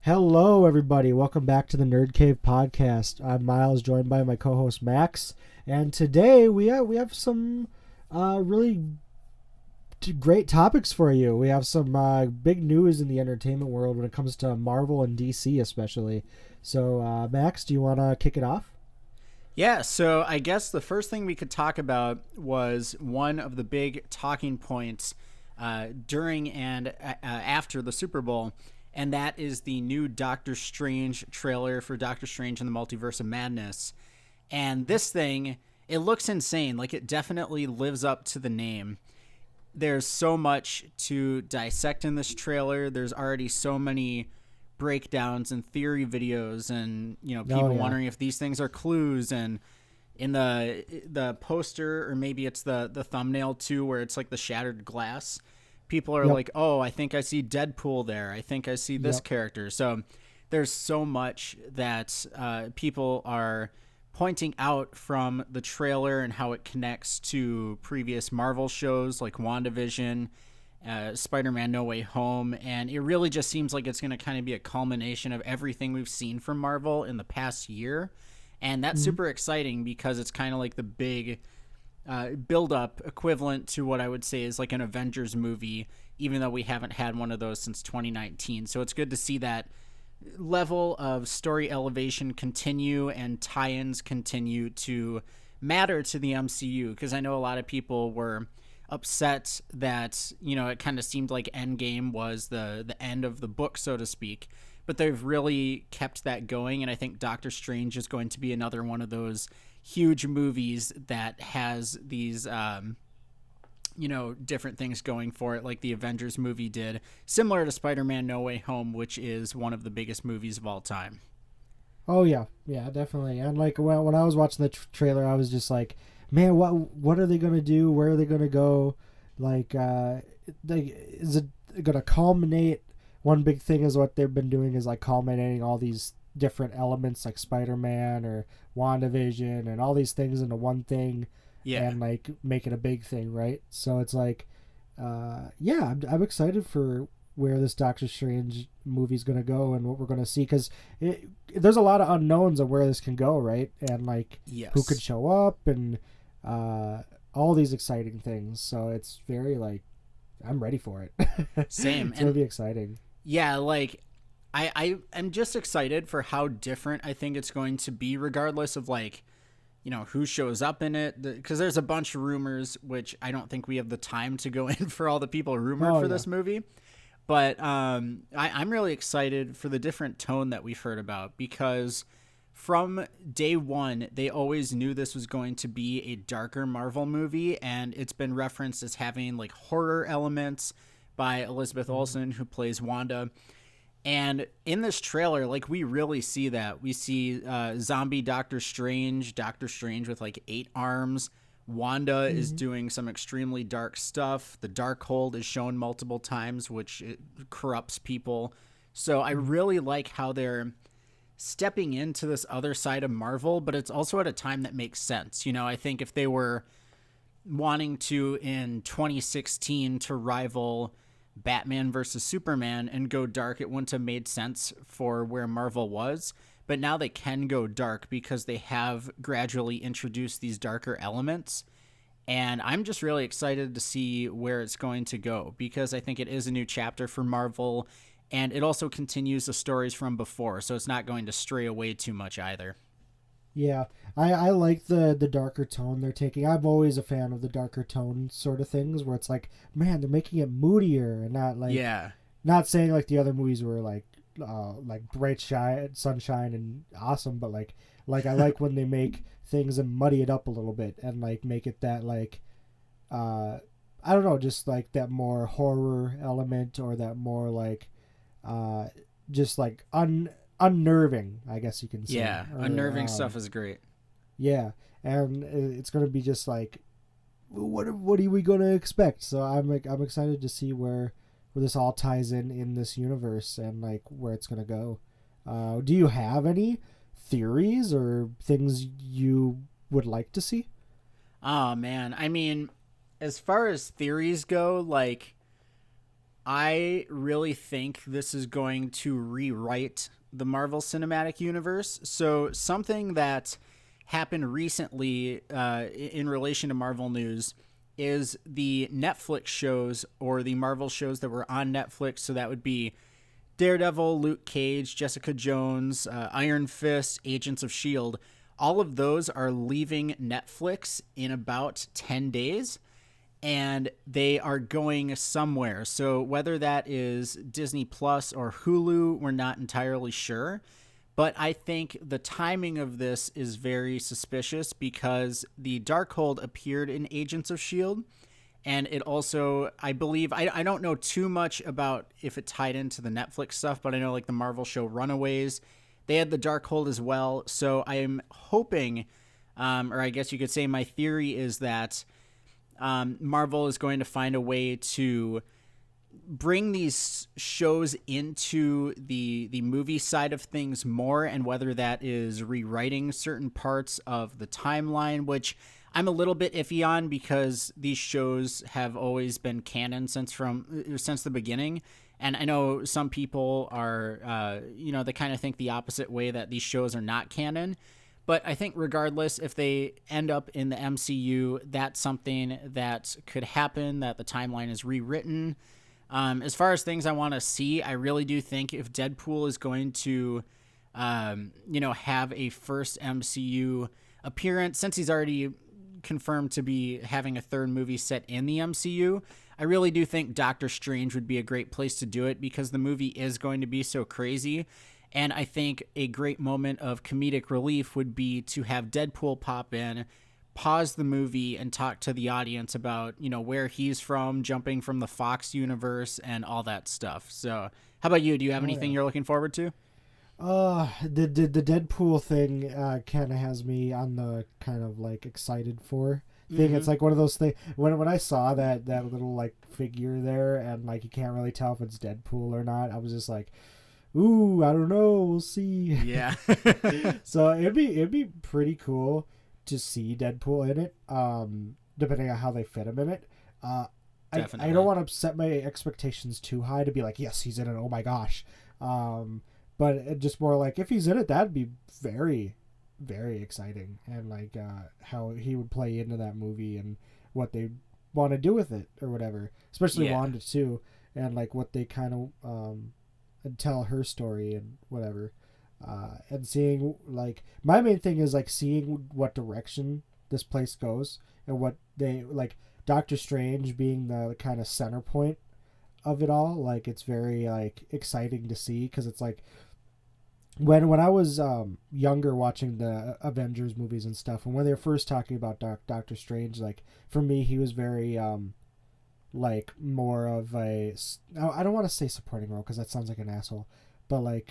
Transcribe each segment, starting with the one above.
Hello, everybody. Welcome back to the NerdKave Podcast. I'm Miles, joined by my co-host Max, and today we have some really great topics for you. We have some big news in the entertainment world when it comes to Marvel and DC, especially. So, Max, do you want to kick it off? Yeah, so I guess the first thing we could talk about was one of the big talking points during and after the Super Bowl, and that is the new Doctor Strange trailer for Doctor Strange and the Multiverse of Madness. And this thing, it looks insane. Like, it definitely lives up to the name. There's so much to dissect in this trailer. There's already so many breakdowns and theory videos and people wondering if these things are clues, and in the poster, or maybe it's the thumbnail too, where it's like the shattered glass, people are like, oh, I think I see Deadpool there, I think I see this character. So there's so much that people are pointing out from the trailer and how it connects to previous Marvel shows like WandaVision, Spider-Man No Way Home, and it really just seems like it's going to kind of be a culmination of everything we've seen from Marvel in the past year, and that's super exciting because it's kind of like the big build-up equivalent to what I would say is like an Avengers movie, even though we haven't had one of those since 2019. So it's good to see that level of story elevation continue and tie-ins continue to matter to the MCU, because I know a lot of people were upset that it kind of seemed like Endgame was the end of the book, so to speak, but they've really kept that going, and I think Doctor Strange is going to be another one of those huge movies that has these different things going for it, like the Avengers movie did, similar to Spider-Man No Way Home, which is one of the biggest movies of all time. Oh yeah, definitely. And like when I was watching the trailer, I was just like, man, what are they gonna do? Where are they gonna go? Is it gonna culminate? One big thing is what they've been doing is like culminating all these different elements like Spider-Man or WandaVision and all these things into one thing, Yeah. and like make it a big thing, right? So it's like, I'm excited for where this Doctor Strange movie's gonna go and what we're gonna see, because there's a lot of unknowns of where this can go, right? And like who could Yes. show up and all these exciting things. So it's very like I'm ready for it. Same. It's gonna And be exciting. yeah, like I am just excited for how different I think it's going to be, regardless of like who shows up in it, because there's a bunch of rumors, which I don't think we have the time to go in for all the people rumored for this movie. But I'm really excited for the different tone that we've heard about, because from day one, they always knew this was going to be a darker Marvel movie, and it's been referenced as having like horror elements by Elizabeth Olsen, who plays Wanda. And in this trailer, like, we really see that. We see zombie Doctor Strange with like 8 arms. Wanda is doing some extremely dark stuff. The Darkhold is shown multiple times, which it corrupts people. So I really like how they're stepping into this other side of Marvel, but it's also at a time that makes sense. I think if they were wanting to, in 2016, to rival Batman versus Superman and go dark, it wouldn't have made sense for where Marvel was. But now they can go dark because they have gradually introduced these darker elements. And I'm just really excited to see where it's going to go, because I think it is a new chapter for Marvel, and it also continues the stories from before, so it's not going to stray away too much either. Yeah, I like the darker tone they're taking. I'm always a fan of the darker tone sort of things, where it's like, man, they're making it moodier and not like, Yeah. not saying like the other movies were like bright sunshine and awesome, but like I like when they make things and muddy it up a little bit and like make it that like I don't know, just like that more horror element, or that more like uh just like unnerving, I guess you can say. Yeah. Or Unnerving stuff is great. yeah, and it's gonna be just like, what are we gonna expect? So I'm excited to see where this all ties in this universe, and like where it's gonna go. Do you have any theories or things you would like to see? Oh, man. I mean, as far as theories go, like, I really think this is going to rewrite the Marvel Cinematic Universe. So something that happened recently in relation to Marvel news is the Netflix shows, or the Marvel shows that were on Netflix. So that would be Daredevil, Luke Cage, Jessica Jones, Iron Fist, Agents of S.H.I.E.L.D. All of those are leaving Netflix in about 10 days. And they are going somewhere. So whether that is Disney Plus or Hulu, we're not entirely sure. But I think the timing of this is very suspicious because the Darkhold appeared in Agents of S.H.I.E.L.D. And it also, I believe, I don't know too much about if it tied into the Netflix stuff, but I know like the Marvel show Runaways, they had the Darkhold as well. So I'm hoping, or I guess you could say my theory is that Marvel is going to find a way to bring these shows into the movie side of things more, and whether that is rewriting certain parts of the timeline, which I'm a little bit iffy on because these shows have always been canon since the beginning. And I know some people are, they kind of think the opposite way, that these shows are not canon. But I think regardless, if they end up in the MCU, that's something that could happen, that the timeline is rewritten. As far as things I want to see, I really do think if Deadpool is going to, have a first MCU appearance, since he's already confirmed to be having a third movie set in the MCU, I really do think Doctor Strange would be a great place to do it because the movie is going to be so crazy. And I think a great moment of comedic relief would be to have Deadpool pop in, pause the movie, and talk to the audience about, where he's from, jumping from the Fox universe and all that stuff. So how about you? Do you have anything you're looking forward to? The Deadpool thing kind of has me on the kind of like excited for thing. Mm-hmm. It's like one of those things when I saw that little like figure there and like you can't really tell if it's Deadpool or not, I was just like, ooh, I don't know, we'll see. Yeah. So it'd be pretty cool to see Deadpool in it, depending on how they fit him in it. I don't want to set my expectations too high to be like, yes, he's in it, oh my gosh. But it just more like if he's in it, that'd be very, very exciting, and like how he would play into that movie and what they want to do with it or whatever, especially Wanda too, and like what they kind of and tell her story and whatever, and seeing like my main thing is like seeing what direction this place goes and what they like. Doctor Strange being the kind of center point of it all, like it's very like exciting to see because it's like when I was younger watching the Avengers movies and stuff, and when they were first talking about Doctor Strange, like for me he was very like more of a, I don't want to say supporting role because that sounds like an asshole, but like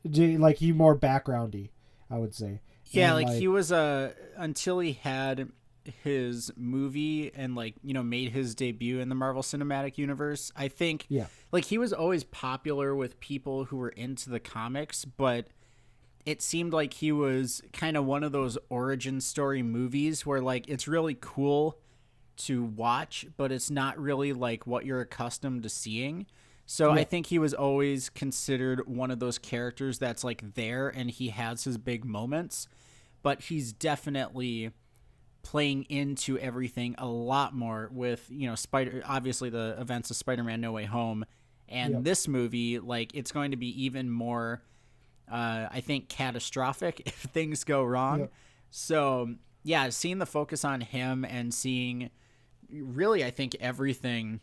he more backgroundy, I would say. Yeah, like he was until he had his movie and like made his debut in the Marvel Cinematic Universe. I think like he was always popular with people who were into the comics, but it seemed like he was kind of one of those origin story movies where like it's really cool to watch, but it's not really like what you're accustomed to seeing. So I think he was always considered one of those characters that's like there and he has his big moments, but he's definitely playing into everything a lot more with, obviously the events of Spider-Man No Way Home and this movie, like it's going to be even more, I think, catastrophic if things go wrong. Yep. So yeah, seeing the focus on him and seeing really, I think everything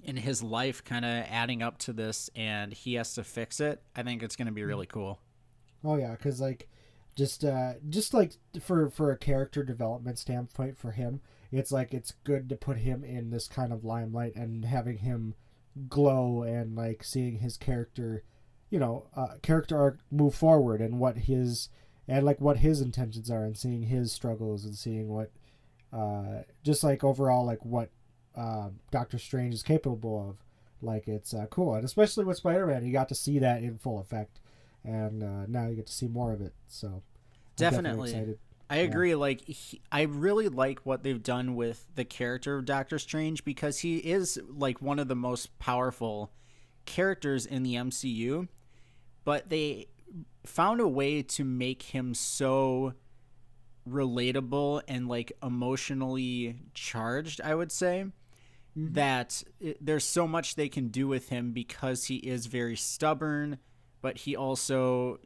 in his life kind of adding up to this and he has to fix it, I think it's going to be really cool. Oh yeah, because like just like for a character development standpoint for him, it's like it's good to put him in this kind of limelight and having him glow and like seeing his character arc move forward and what his intentions are and seeing his struggles and seeing what just like overall like what Doctor Strange is capable of. Like it's cool, and especially with Spider-Man you got to see that in full effect, and now you get to see more of it, so I'm definitely excited. I agree. Like, I really like what they've done with the character of Doctor Strange, because he is like one of the most powerful characters in the MCU, but they found a way to make him so relatable and like emotionally charged, I would say, that there's so much they can do with him, because he is very stubborn, but he also,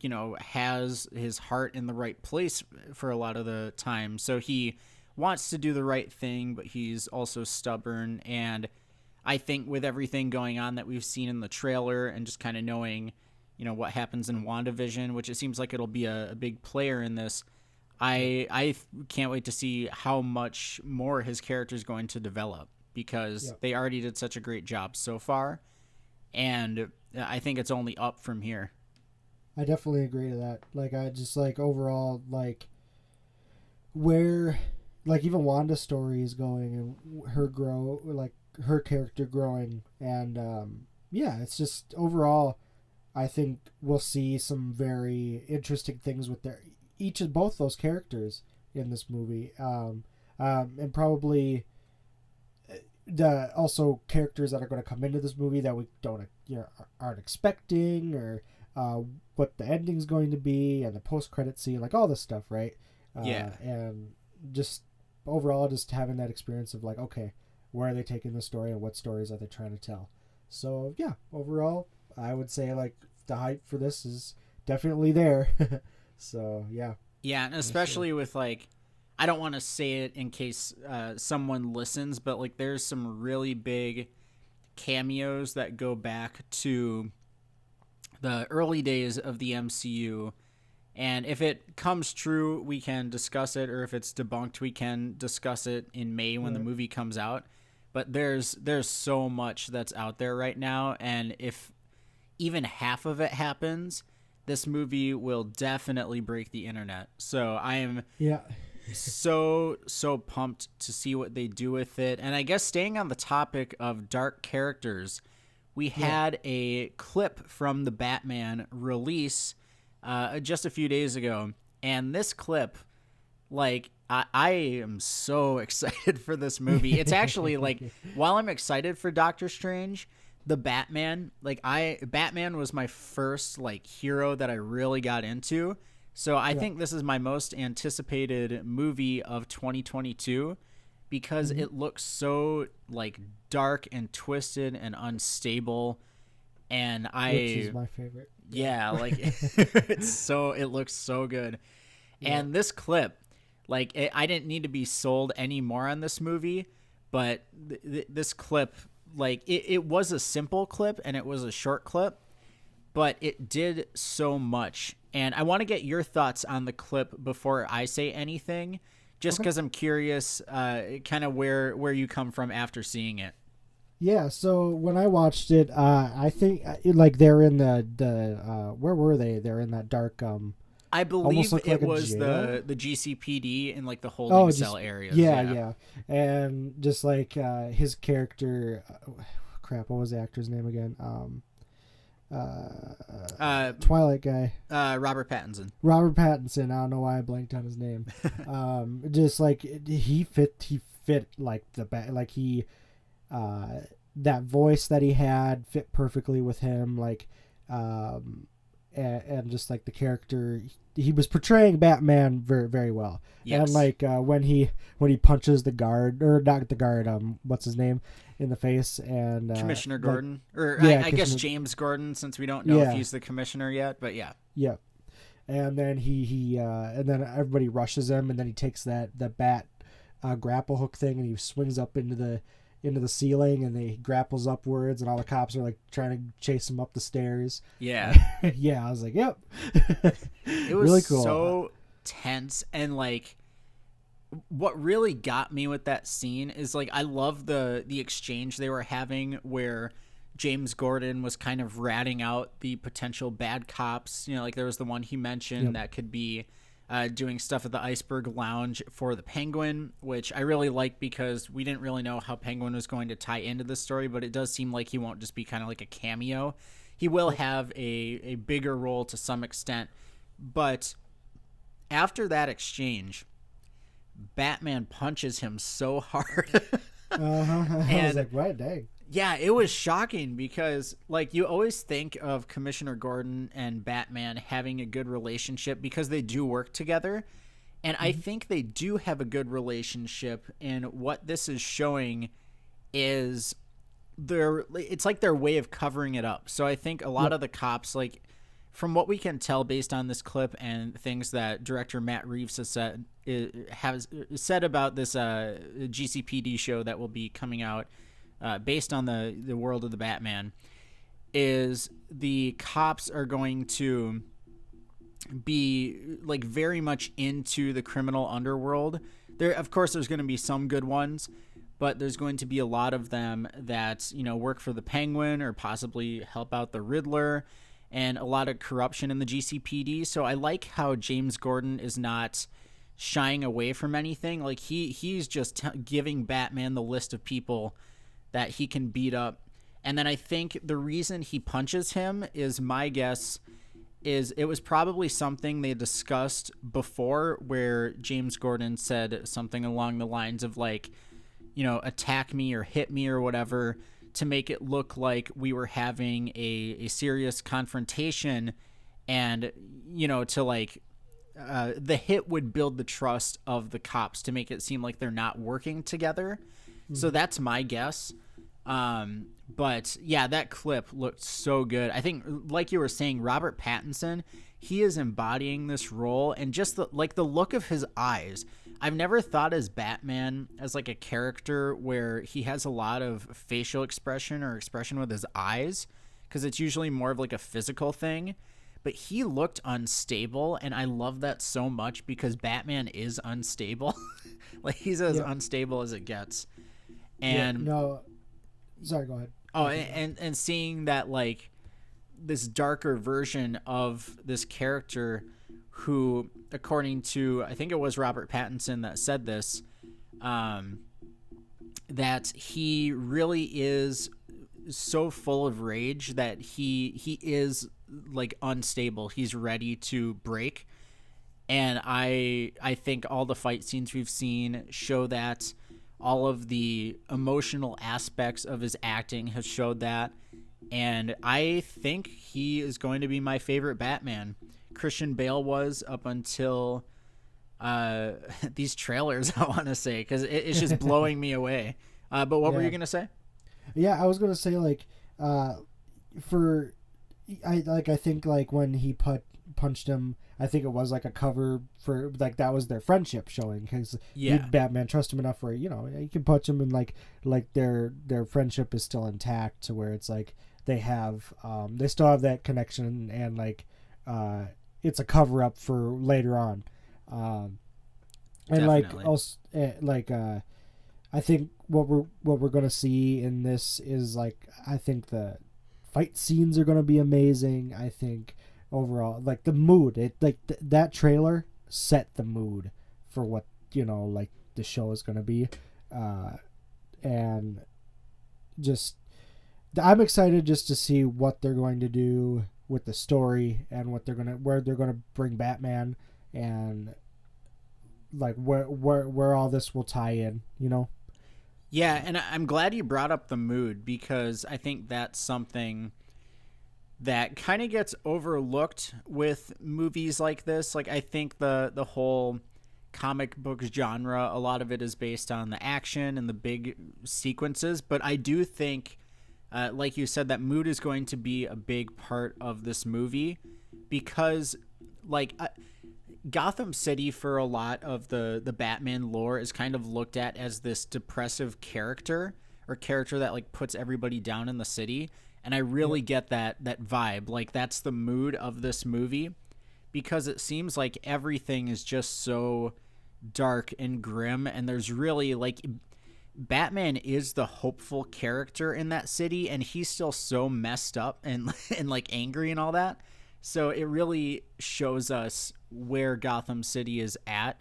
you know, has his heart in the right place for a lot of the time. So he wants to do the right thing, but he's also stubborn. And I think with everything going on that we've seen in the trailer, and just kind of knowing, you know, what happens in WandaVision, which it seems like it'll be a big player in this, I can't wait to see how much more his character is going to develop, because they already did such a great job so far. And I think it's only up from here. I definitely agree to that. Like, I just like overall, like where, like even Wanda's story is going, and her character growing, and it's just overall, I think we'll see some very interesting things with both those characters in this movie, and probably the also characters that are going to come into this movie that we aren't expecting, or what the ending's going to be, and the post-credit scene, like all this stuff, right? And just overall, just having that experience of like, okay, where are they taking the story, and what stories are they trying to tell? So yeah, overall, I would say like the hype for this is definitely there. So yeah, and especially with like, I don't want to say it in case someone listens, but like there's some really big cameos that go back to the early days of the MCU, and if it comes true, we can discuss it, or if it's debunked, we can discuss it in May when the movie comes out. But there's so much that's out there right now, and if even half of it happens, this movie will definitely break the internet. So I am so pumped to see what they do with it. And I guess staying on the topic of dark characters, we had a clip from the Batman release just a few days ago. And this clip, like, I am so excited for this movie. It's actually, like, while I'm excited for Doctor Strange, the Batman, like, Batman was my first, like, hero that I really got into. So I think this is my most anticipated movie of 2022. Because it looks so like dark and twisted and unstable, and which is my favorite. Yeah, like it looks so good. And this clip, like I didn't need to be sold any more on this movie, but this clip, like it was a simple clip and it was a short clip, but it did so much. And I want to get your thoughts on the clip before I say anything. Just because I'm curious, kind of where you come from after seeing it. Yeah, so when I watched it, I think like they're in the where were they? They're in that dark. I believe it was the GCPD in like the holding cell areas. Yeah, and just like his character, crap, what was the actor's name again? Twilight guy. Robert Pattinson. I don't know why I blanked on his name. Just like he fit like like he, that voice that he had fit perfectly with him. Like, and just like the character, he was portraying Batman very, very well. Yes. And like when he punches the guard, or not the guard, what's his name, in the face, and Commissioner Gordon, I guess James Gordon, since we don't know if he's the commissioner yet, but yeah. And then he and then everybody rushes him, and then he takes the bat grapple hook thing, and he swings up into the ceiling, and he grapples upwards, and all the cops are like trying to chase him up the stairs. Yeah. Yeah, I was like, yep. It was really cool. So tense, and like what really got me with that scene is like I love the exchange they were having where James Gordon was kind of ratting out the potential bad cops. You know, like there was the one he mentioned that could be doing stuff at the Iceberg Lounge for the Penguin, which I really like because we didn't really know how Penguin was going to tie into this story, but it does seem like he won't just be kind of like a cameo. He will have a bigger role to some extent, but after that exchange, Batman punches him so hard. I was like, what? Dang. Yeah, it was shocking because, like, you always think of Commissioner Gordon and Batman having a good relationship because they do work together. And I think they do have a good relationship. And what this is showing is it's like their way of covering it up. So I think a lot of the cops, like, from what we can tell based on this clip and things that director Matt Reeves has said about this GCPD show that will be coming out based on the world of the Batman, is the cops are going to be like very much into the criminal underworld. There, of course, there's going to be some good ones, but there's going to be a lot of them that, you know, work for the Penguin or possibly help out the Riddler, and a lot of corruption in the GCPD. So I like how James Gordon is not shying away from anything. Like he's just giving Batman the list of people that he can beat up. And then I think the reason he punches him is, my guess is, it was probably something they discussed before where James Gordon said something along the lines of, like, you know, attack me or hit me or whatever, to make it look like we were having a serious confrontation, and, you know, to like the hit would build the trust of the cops to make it seem like they're not working together. So that's my guess. But yeah, that clip looked so good. I think, like you were saying, Robert Pattinson, he is embodying this role, and just the look of his eyes. I've never thought as Batman as like a character where he has a lot of facial expression or expression with his eyes, because it's usually more of like a physical thing. But he looked unstable, and I love that so much because Batman is unstable. Like, he's as unstable as it gets. And sorry, go ahead. Oh, and seeing that, like, this darker version of this character who, according to, I think it was Robert Pattinson that said this, that he really is so full of rage that he is, like, unstable. He's ready to break. And I think all the fight scenes we've seen show that. All of the emotional aspects of his acting has showed that. And I think he is going to be my favorite Batman. Christian Bale was up until these trailers, I want to say, because it's just blowing me away. But what were you going to say? Yeah, I was going to say, like, I think, like, when he punched him, I think it was like a cover for, like, that was their friendship showing, because Batman trusts him enough where, you know, you can punch him and like their friendship is still intact, to where it's like they still have that connection, and like it's a cover up for later on. And Definitely. Like also I think what we're gonna see in this is, like, I think the fight scenes are gonna be amazing. I think overall, like, the mood, that trailer set the mood for what, you know, like, the show is gonna be, and just I'm excited just to see what they're going to do with the story, and where they're gonna bring Batman, and like where all this will tie in, you know. Yeah, and I'm glad you brought up the mood, because I think that's something that kind of gets overlooked with movies like this. Like, I think the whole comic book genre, a lot of it is based on the action and the big sequences, but I do think, like you said, that mood is going to be a big part of this movie, because, like, Gotham City, for a lot of the Batman lore, is kind of looked at as this depressive character, or character that, like, puts everybody down in the city. And I really get that vibe. Like, that's the mood of this movie, because it seems like everything is just so dark and grim. And there's really, like, Batman is the hopeful character in that city, and he's still so messed up and like angry and all that. So it really shows us where Gotham City is at.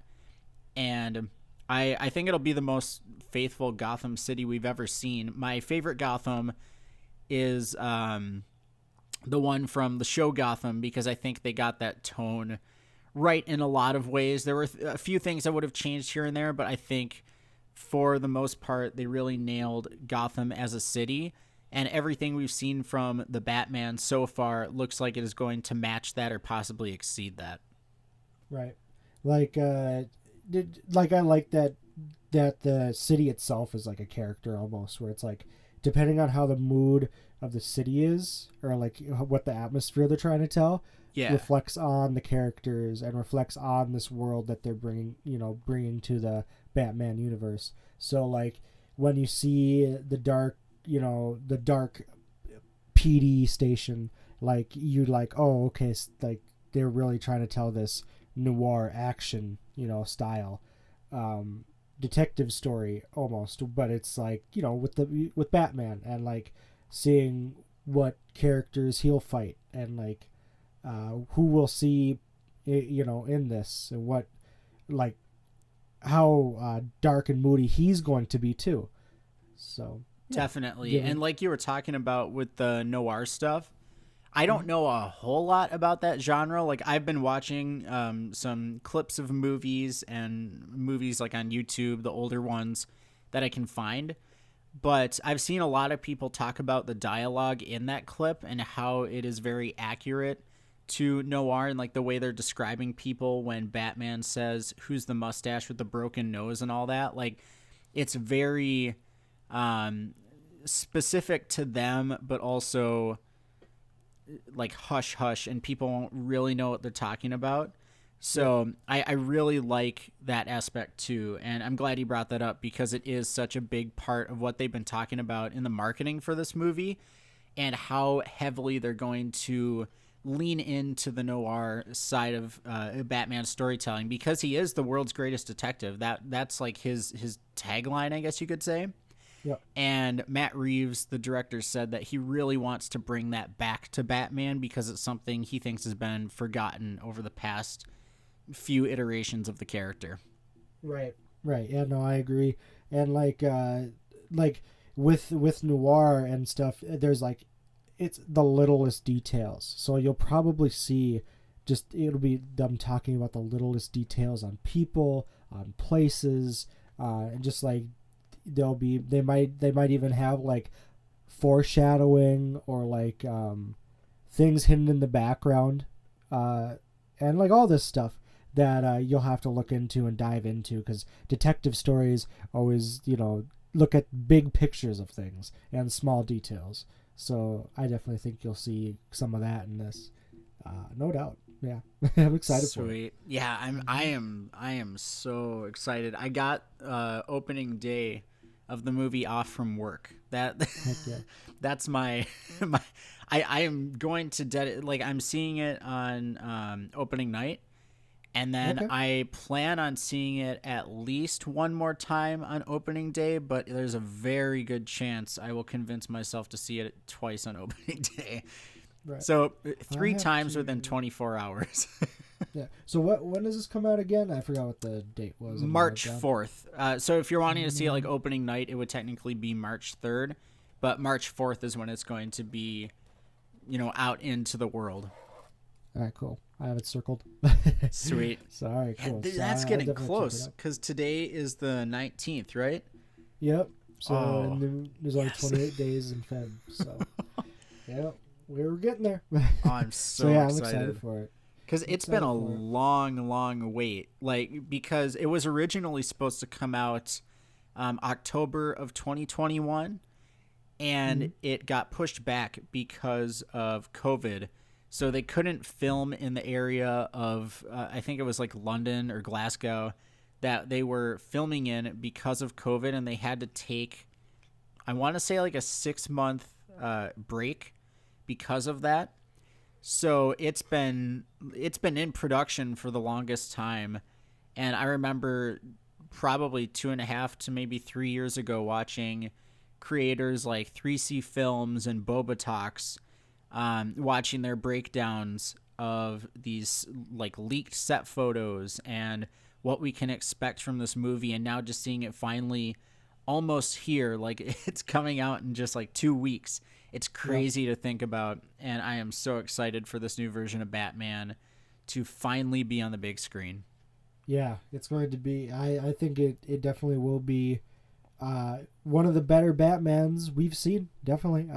And I think it'll be the most faithful Gotham City we've ever seen. My favorite Gotham is the one from the show Gotham, because I think they got that tone right in a lot of ways. There were a few things that would have changed here and there, but I think for the most part, they really nailed Gotham as a city. And everything we've seen from the Batman so far looks like it is going to match that or possibly exceed that. Right. Like, I like that the city itself is like a character almost, where it's like, depending on how the mood of the city is, or like what the atmosphere they're trying to tell, reflects on the characters and reflects on this world that they're bringing to the Batman universe. So like when you see the dark PD station, like you like, oh, okay, like they're really trying to tell this noir action, style, detective story almost, but it's like, with Batman, and like seeing what characters he'll fight, and like who we'll see, in this, and what, like, how dark and moody he's going to be too. So definitely. Yeah. And like you were talking about with the noir stuff, I don't know a whole lot about that genre. Like, I've been watching some clips of movies like on YouTube, the older ones that I can find. But I've seen a lot of people talk about the dialogue in that clip and how it is very accurate to noir, and like the way they're describing people when Batman says, "Who's the mustache with the broken nose?" and all that. Like, it's very specific to them, but also like hush hush, and people won't really know what they're talking about. So I really like that aspect too, and I'm glad you brought that up, because it is such a big part of what they've been talking about in the marketing for this movie, and how heavily they're going to lean into the noir side of Batman's storytelling, because he is the world's greatest detective. That's like his tagline, I guess you could say. Yep. And Matt Reeves, the director, said that he really wants to bring that back to Batman, because it's something he thinks has been forgotten over the past few iterations of the character. Right. Yeah, no, I agree. And like with noir and stuff, there's like, it's the littlest details. So you'll probably see it'll be them talking about the littlest details on people, on places, and just like they might even have like foreshadowing, or like things hidden in the background, and like all this stuff that you'll have to look into and dive into, because detective stories always look at big pictures of things and small details. So I definitely think you'll see some of that in this, no doubt. Yeah, I'm excited for it. Sweet. Yeah, I am so excited. I got opening day of the movie off from work. That's my I am going to I'm seeing it on opening night, and then I plan on seeing it at least one more time on opening day, but there's a very good chance I will convince myself to see it twice on opening day. Right. So 3 times within 24 hours. Yeah. So when does this come out again? I forgot what the date was. March 4th. So if you're wanting to see it like opening night, it would technically be March 3rd, but March 4th is when it's going to be, out into the world. All right, cool. I have it circled. Sweet. So, all right, cool. That's getting close, because today is the 19th, right? Yep. So there's only 28 days in Feb. So, yeah, we were getting there. I'm so excited. I'm excited for it. Because it's been a long wait. Because it was originally supposed to come out October of 2021, and it got pushed back because of COVID. So they couldn't film in the area of, I think it was like London or Glasgow, that they were filming in because of COVID, and they had to take, I want to say like a 6-month break because of that. So it's been in production for the longest time, and I remember probably 2.5 to maybe 3 years ago watching creators like 3C Films and Boba Talks, watching their breakdowns of these like leaked set photos and what we can expect from this movie, and now just seeing it finally almost here, like it's coming out in just like 2 weeks. It's crazy to think about, and I am so excited for this new version of Batman to finally be on the big screen. Yeah, it's going to be. I think it definitely will be one of the better Batmans we've seen. Definitely.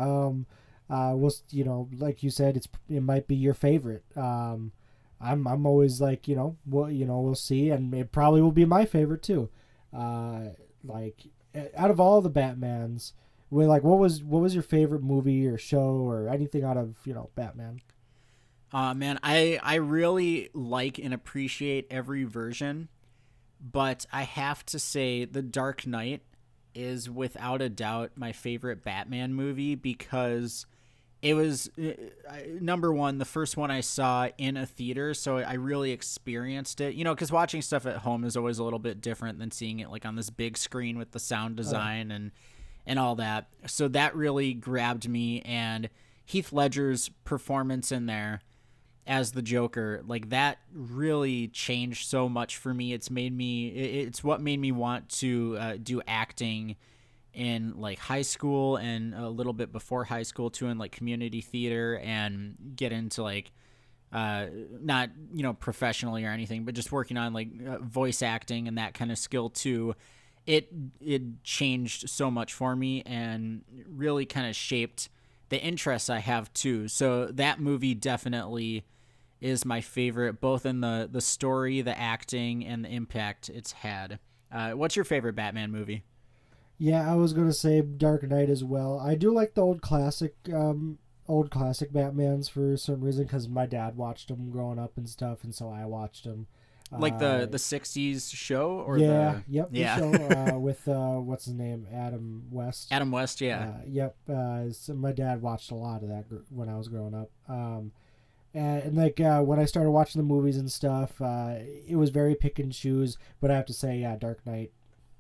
We'll, like you said, it might be your favorite. I'm always like, we'll see, and it probably will be my favorite too. Like out of all the Batmans, what was your favorite movie or show or anything out of Batman? Man, I really like and appreciate every version, but I have to say The Dark Knight is without a doubt my favorite Batman movie because it was, number one, the first one I saw in a theater, so I really experienced it. Because watching stuff at home is always a little bit different than seeing it like on this big screen with the sound design and all that. So that really grabbed me, and Heath Ledger's performance in there as the Joker, like that really changed so much for me. It's what made me want to do acting in like high school and a little bit before high school too, in like community theater, and get into like not professionally or anything, but just working on like voice acting and that kind of skill too. It changed so much for me and really kind of shaped the interests I have too. So that movie definitely is my favorite, both in the story, the acting, and the impact it's had. What's your favorite Batman movie? Yeah, I was gonna say Dark Knight as well. I do like the old classic Batmans for some reason, because my dad watched them growing up and stuff, and so I watched them. Like the 60s show? Or the show with what's his name, Adam West. Adam West, yeah. So my dad watched a lot of that when I was growing up. And when I started watching the movies and stuff, it was very pick and choose. But I have to say, yeah, Dark Knight,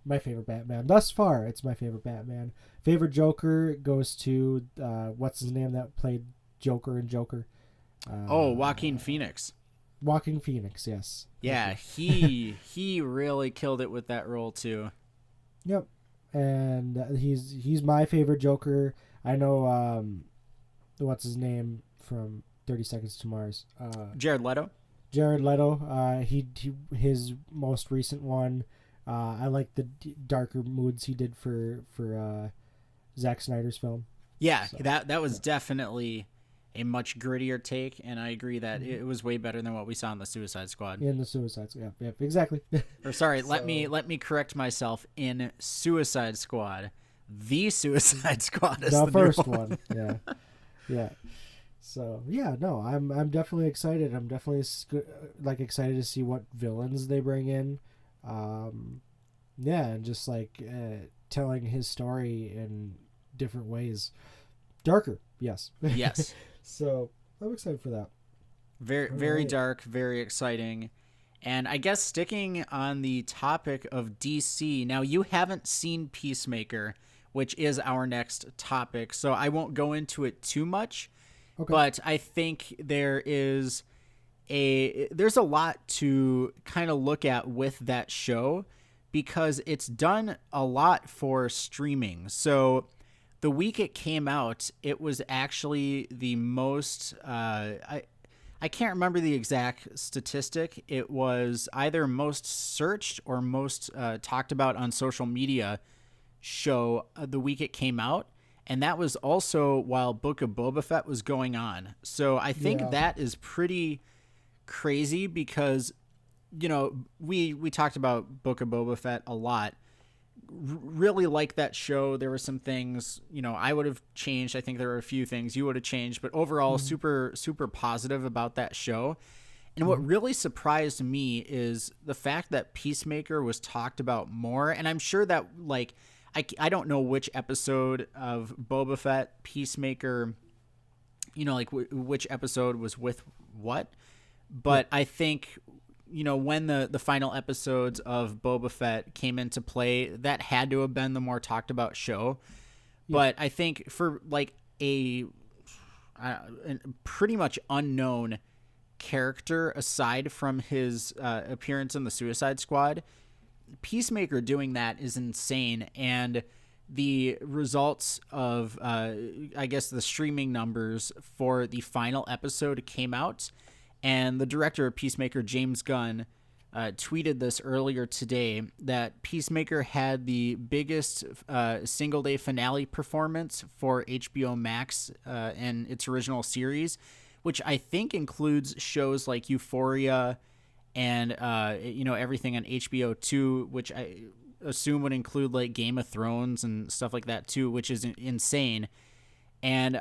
my favorite Batman. Thus far, it's my favorite Batman. Favorite Joker goes to, what's his name that played Joker in Joker? Joaquin Phoenix. Joaquin Phoenix, yes. Yeah, he really killed it with that role too. Yep. And he's my favorite Joker. I know, what's his name from 30 Seconds to Mars? Jared Leto. His most recent one. I like the darker moods he did for Zack Snyder's film. Yeah, so, that was definitely a much grittier take, and I agree that it was way better than what we saw in the Suicide Squad. In the Suicide Squad, yeah, exactly. Or sorry, let me correct myself. In Suicide Squad, the Suicide Squad is the first one. Yeah. So yeah, no, I'm definitely excited. I'm definitely excited to see what villains they bring in. And just telling his story in different ways, darker. Yes. So I'm excited for that. Very dark, very exciting. And I guess sticking on the topic of DC, now you haven't seen Peacemaker, which is our next topic, so I won't go into it too much. Okay. But I think there's a lot to kind of look at with that show, because it's done a lot for streaming. So the week it came out, it was actually the most, I can't remember the exact statistic. It was either most searched or most talked about on social media show the week it came out. And that was also while Book of Boba Fett was going on. So I think that is pretty crazy, because, we talked about Book of Boba Fett a lot. Really like that show. There were some things, I would have changed. I think there were a few things you would have changed, but overall super, super positive about that show. And what really surprised me is the fact that Peacemaker was talked about more. And I'm sure that I don't know which episode of Boba Fett Peacemaker, which episode was with what, but I think, when the final episodes of Boba Fett came into play, that had to have been the more talked about show. Yeah. But I think for a pretty much unknown character, aside from his appearance in the Suicide Squad, Peacemaker doing that is insane. And the results of I guess the streaming numbers for the final episode came out, And the director of Peacemaker, James Gunn, tweeted this earlier today that Peacemaker had the biggest single-day finale performance for HBO Max and its original series, which I think includes shows like Euphoria and everything on HBO too, which I assume would include like Game of Thrones and stuff like that too, which is insane. And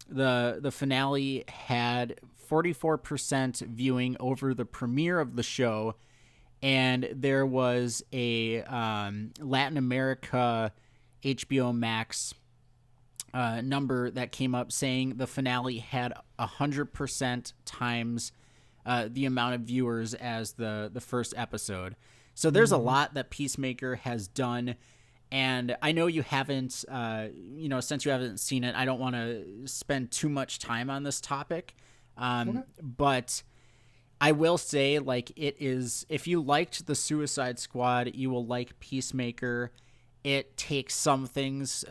the finale had 44% viewing over the premiere of the show, and there was a Latin America HBO Max number that came up saying the finale had 100% times the amount of viewers as the first episode. So there's a lot that Peacemaker has done. And I know you haven't, since you haven't seen it, I don't want to spend too much time on this topic. But I will say, like, it is, if you liked The Suicide Squad, you will like Peacemaker. It takes some things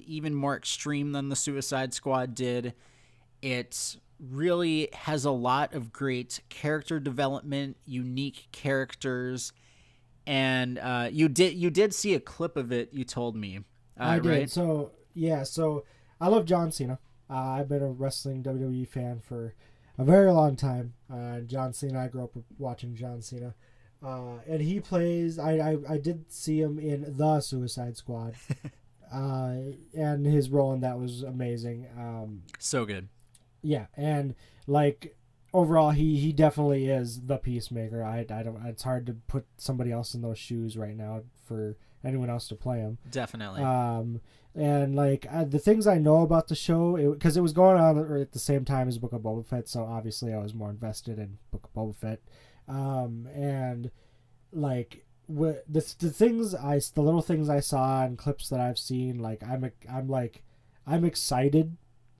even more extreme than The Suicide Squad did. It really has a lot of great character development, unique characters. And you did see a clip of it, you told me. I did. Right? So I love John Cena. I've been a wrestling WWE fan for a very long time. John Cena, I grew up watching John Cena. And he plays, I did see him in The Suicide Squad. And his role in that was amazing. So good. Yeah, and like overall, he definitely is the Peacemaker. I don't. It's hard to put somebody else in those shoes right now for anyone else to play him. Definitely. And like the things I know about the show, because it was going on at the same time as Book of Boba Fett, so obviously I was more invested in Book of Boba Fett. And like the things the little things I saw and clips that I've seen, like I'm excited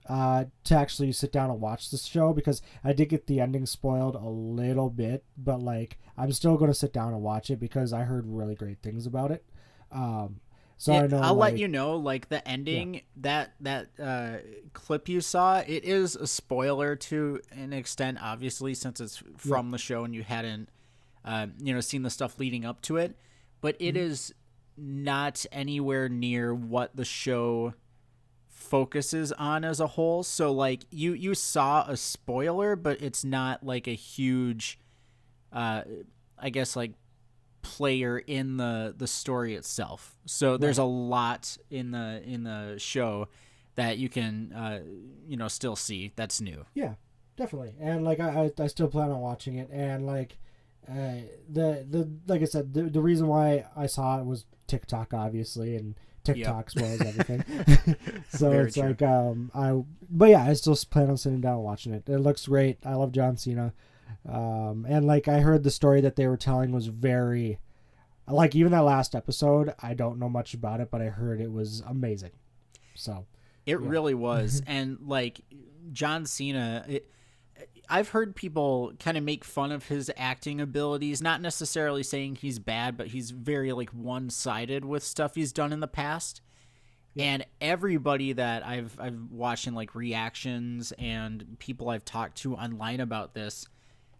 to actually sit down and watch this show, because I did get the ending spoiled a little bit, but like I'm still going to sit down and watch it because I heard really great things about it. So I know I'll let you know, like the ending, that clip you saw, it is a spoiler to an extent, obviously, since it's from the show and you hadn't seen the stuff leading up to it, but it is not anywhere near what the show focuses on as a whole. So like you saw a spoiler, but it's not like a huge I guess like player in the story itself. So there's a lot in the show that you can still see that's new. Yeah, definitely. And like I still plan on watching it, and like the like I said, the reason why I saw it was TikTok, obviously, and TikTok spoils everything. So very it's true. Like I still plan on sitting down and watching it. It looks great. I love John Cena. And like I heard the story that they were telling was very, like, even that last episode, I don't know much about it, but I heard it was amazing. So it really was. And like John Cena, I've heard people kind of make fun of his acting abilities, not necessarily saying he's bad, but he's very like one-sided with stuff he's done in the past. Yeah. And everybody that I've watched in like reactions and people I've talked to online about this,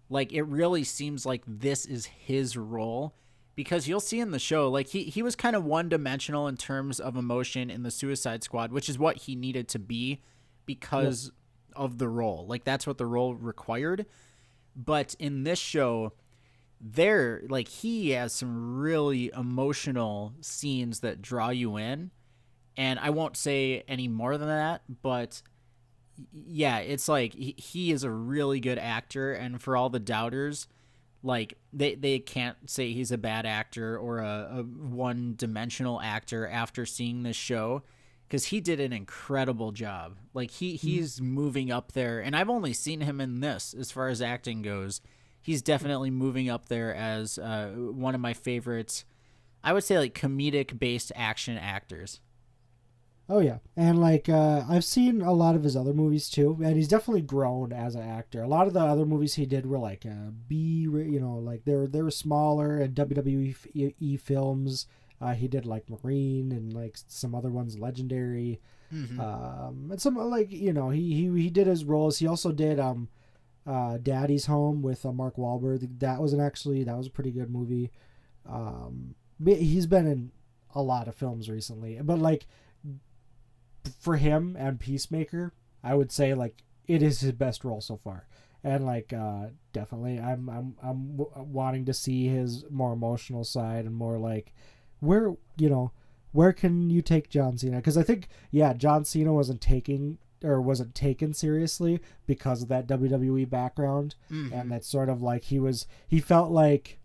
like it really seems like this is his role, because you'll see in the show, like he was kind of one-dimensional in terms of emotion in the Suicide Squad, which is what he needed to be because of the role. Like that's what the role required. But in this show, he has some really emotional scenes that draw you in. And I won't say any more than that, but yeah, it's like he is a really good actor, and for all the doubters, like they can't say he's a bad actor or a one-dimensional actor after seeing this show, because he did an incredible job. Like he's moving up there, and I've only seen him in this as far as acting goes. He's definitely moving up there as one of my favorites, I would say, like comedic-based action actors. Oh yeah, and like I've seen a lot of his other movies too, and he's definitely grown as an actor. A lot of the other movies he did were like like they were smaller and WWE films. He did like Marine and like some other ones, Legendary, and some like he did his roles. He also did Daddy's Home with Mark Wahlberg. That was a pretty good movie. He's been in a lot of films recently, but like for him and Peacemaker, I would say like it is his best role so far. And like definitely, I'm wanting to see his more emotional side and more like where where can you take John Cena? Because I think John Cena wasn't taken seriously because of that WWE background, and that's sort of like he felt like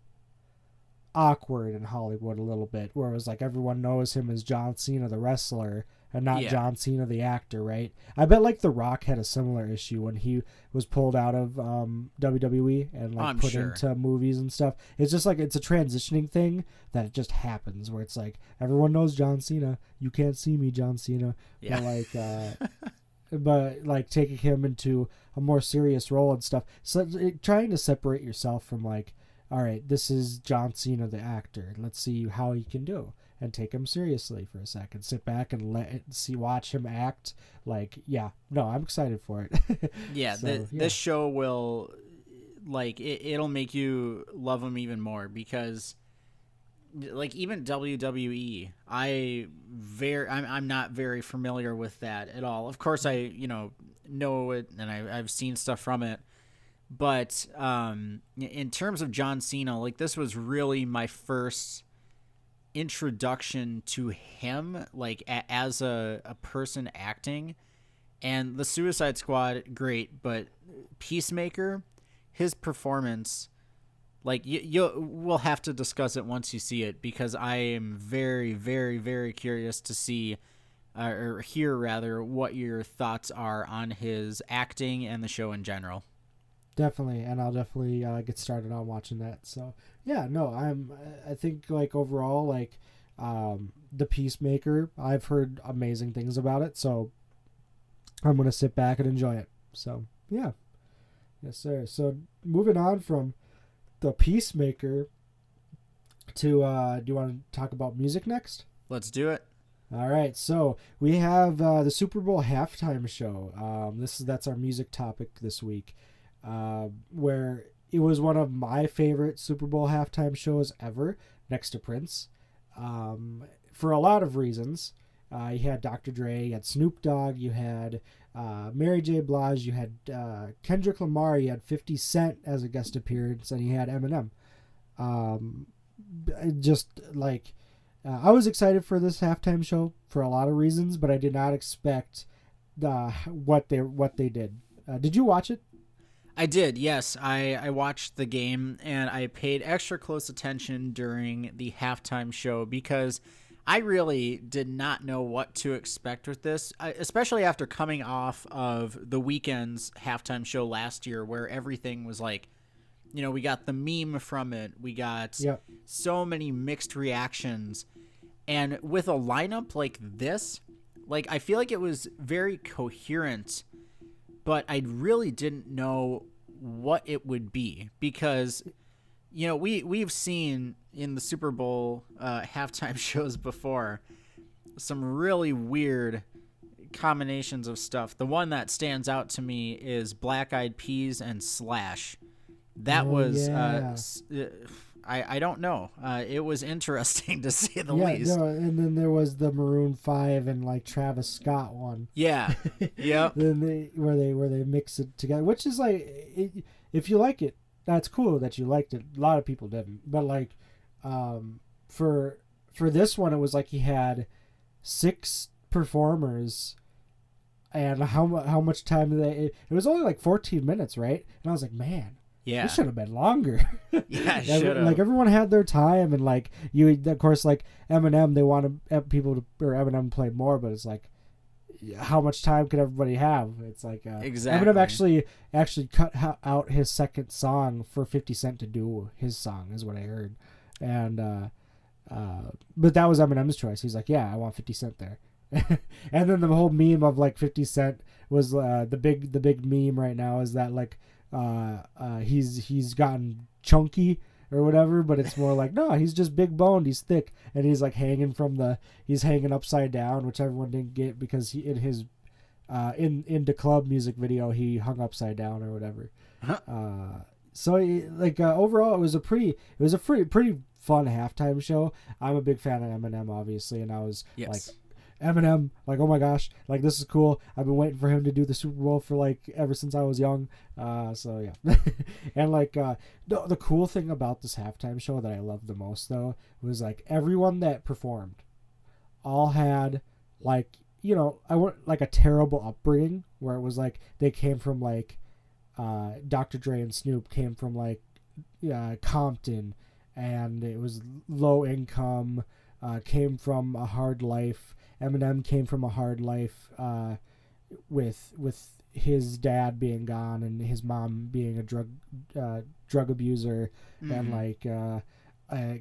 awkward in Hollywood a little bit, where it was like everyone knows him as John Cena the wrestler and not John Cena the actor, right? I bet like The Rock had a similar issue when he was pulled out of WWE and like put into movies and stuff. It's just like it's a transitioning thing that it just happens where it's like everyone knows John Cena, you can't see me, John Cena. But like taking him into a more serious role and stuff, so trying to separate yourself from like, all right, this is John Cena the actor, let's see how he can do, and take him seriously for a second. Sit back and watch him act. Like, I'm excited for it. This show will, like, it'll make you love him even more because, like, even WWE, I'm not very familiar with that at all. Of course, I know it and I've seen stuff from it. But in terms of John Cena, like this was really my first introduction to him, like as a person acting. And the Suicide Squad, great, but Peacemaker, his performance, like we'll have to discuss it once you see it, because I am very, very, very curious to see or hear rather what your thoughts are on his acting and the show in general. Definitely, and I'll definitely get started on watching that. So I think like overall, like the Peacemaker, I've heard amazing things about it, so I'm gonna sit back and enjoy it. So yes sir. So moving on from the Peacemaker to do you want to talk about music next? Let's do it. All right, so we have the Super Bowl halftime show. That's our music topic this week. Where it was one of my favorite Super Bowl halftime shows ever, next to Prince, for a lot of reasons. You had Dr. Dre, you had Snoop Dogg, you had Mary J. Blige, you had Kendrick Lamar, you had 50 Cent as a guest appearance, and you had Eminem. Just like I was excited for this halftime show for a lot of reasons, but I did not expect what they did. Did you watch it? I did, yes. I watched the game, and I paid extra close attention during the halftime show because I really did not know what to expect with this, especially after coming off of the Weeknd's halftime show last year where everything was like, we got the meme from it. We got so many mixed reactions. And with a lineup like this, like I feel like it was very coherent, but I really didn't know what it would be because, we've seen in the Super Bowl halftime shows before some really weird combinations of stuff. The one that stands out to me is Black Eyed Peas and Slash. That was, I don't know. It was interesting to say the least. No, and then there was the Maroon 5 and like Travis Scott one. Yeah. Yep. Then where they mix it together, which is like, if you like it, that's cool that you liked it. A lot of people didn't, but like, for this one, it was like he had 6 performers, and how much time did it was only like 14 minutes, right? And I was like, man. Yeah, it should have been longer. Yeah, should have. Like everyone had their time, and like of course, like Eminem, they wanted Eminem play more, but it's like, how much time could everybody have? It's like exactly. Eminem actually cut out his second song for 50 Cent to do his song, is what I heard, and but that was Eminem's choice. He's like, I want 50 Cent there. And then the whole meme of like 50 Cent was the big meme right now is that like. He's gotten chunky or whatever, but it's more like, no, he's just big boned, he's thick, and he's like he's hanging upside down, which everyone didn't get because he in his in the club music video he hung upside down or whatever. Overall, it was a pretty fun halftime show. I'm a big fan of Eminem, obviously, and I was like, Eminem, like, oh my gosh, like, this is cool. I've been waiting for him to do the Super Bowl for like ever since I was young. So yeah. And like the cool thing about this halftime show that I loved the most though was like everyone that performed all had like, you know, I want like a terrible upbringing where it was like they came from like Dr. Dre and Snoop came from like Compton, and it was low income, came from a hard life. Eminem came from a hard life with his dad being gone and his mom being a drug abuser, and like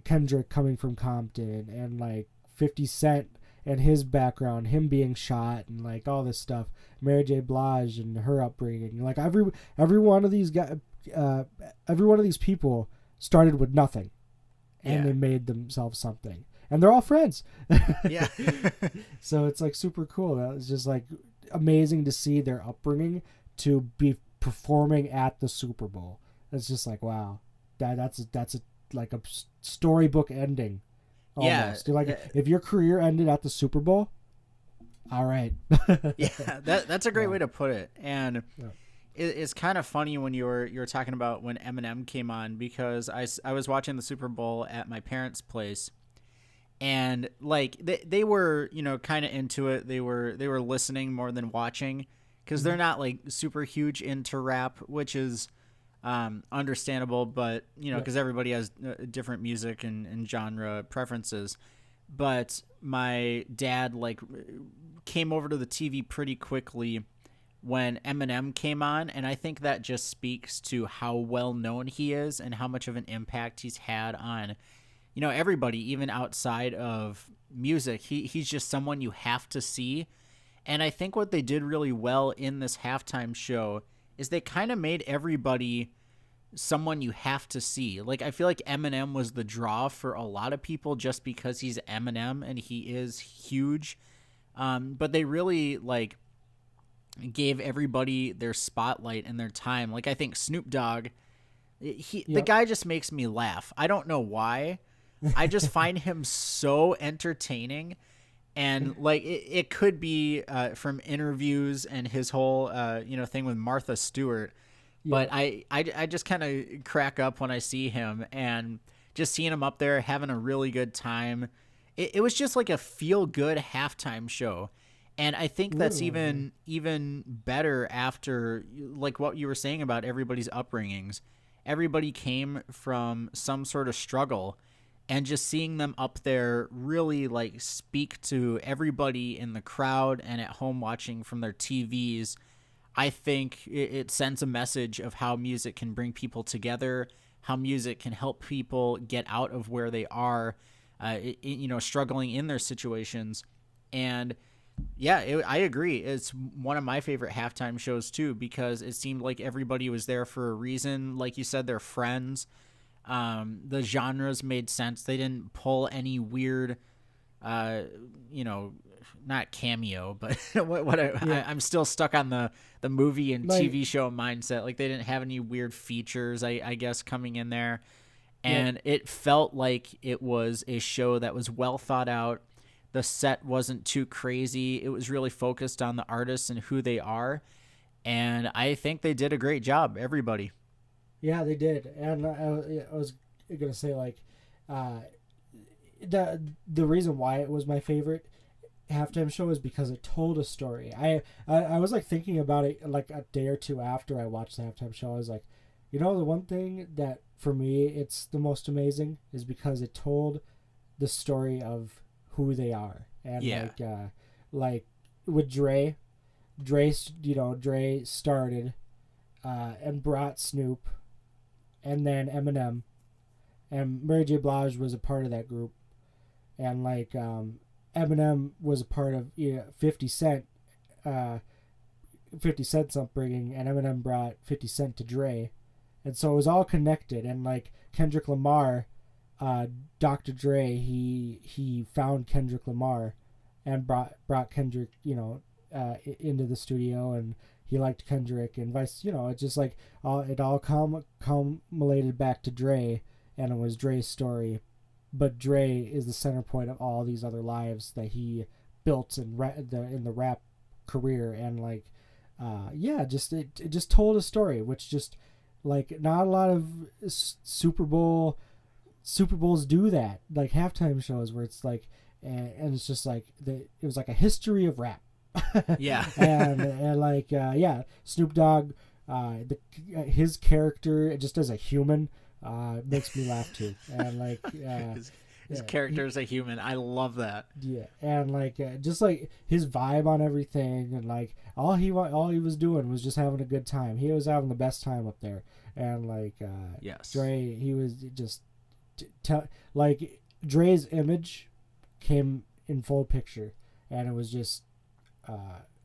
Kendrick coming from Compton, and like 50 Cent and his background, him being shot, and like all this stuff. Mary J. Blige and her upbringing. Like every one of these guys, every one of these people started with nothing, and they made themselves something. And they're all friends. Yeah. So it's like super cool. That was just like amazing to see their upbringing to be performing at the Super Bowl. It's just like, wow, that's like a storybook ending. Almost. Yeah. Like if your career ended at the Super Bowl, all right. Yeah, that's a great way to put it. And it's kind of funny when you were talking about when Eminem came on, because I was watching the Super Bowl at my parents' place. And like they were, you know, kind of into it. They were listening more than watching, because they're not like super huge into rap, which is understandable. But you know, because everybody has different music and genre preferences. But my dad like came over to the TV pretty quickly when Eminem came on, and I think that just speaks to how well known he is and how much of an impact he's had on, you know, everybody, even outside of music. He's just someone you have to see. And I think what they did really well in this halftime show is they kind of made everybody someone you have to see. Like, I feel like Eminem was the draw for a lot of people just because he's Eminem and he is huge. But they really, like, gave everybody their spotlight and their time. Like, I think Snoop Dogg, the guy just makes me laugh. I don't know why. I just find him so entertaining, and like it could be from interviews and his whole thing with Martha Stewart, but I just kind of crack up when I see him, and just seeing him up there having a really good time. It was just like a feel good halftime show, and I think that's even better after, like what you were saying about everybody's upbringings. Everybody came from some sort of struggle. And just seeing them up there really like speak to everybody in the crowd and at home watching from their TVs, I think it sends a message of how music can bring people together, how music can help people get out of where they are, struggling in their situations. And yeah, I agree. It's one of my favorite halftime shows too, because it seemed like everybody was there for a reason. Like you said, they're friends. The genres made sense. They didn't pull any weird, not cameo, but I'm still stuck on the movie and TV show mindset. Like they didn't have any weird features, I guess, coming in there. And it felt like it was a show that was well thought out. The set wasn't too crazy. It was really focused on the artists and who they are. And I think they did a great job, everybody. Yeah, they did, and I was gonna say like, the reason why it was my favorite halftime show is because it told a story. I was like thinking about it like a day or two after I watched the halftime show. I was like, you know, the one thing that for me it's the most amazing is because it told the story of who they are, and like with Dre started and brought Snoop. And then Eminem, and Mary J. Blige was a part of that group, and like Eminem was a part of 50 Cent's upbringing, and Eminem brought 50 Cent to Dre, and so it was all connected. And like Kendrick Lamar, Dr. Dre, he found Kendrick Lamar, and brought Kendrick into the studio, and he liked Kendrick and vice. It's just like it all culminated back to Dre, and it was Dre's story, but Dre is the center point of all these other lives that he built in the rap career, and like just it just told a story, which just like not a lot of Super Bowls do that, like halftime shows where it's like and it's just like it was like a history of rap. Yeah. and like Snoop Dogg, his character just as a human makes me laugh too, and like his character is a human. I love that. Yeah, and like just like his vibe on everything, and like all he was doing was just having a good time. He was having the best time up there, and like yes, Dre, he was just like Dre's image came in full picture, and it was just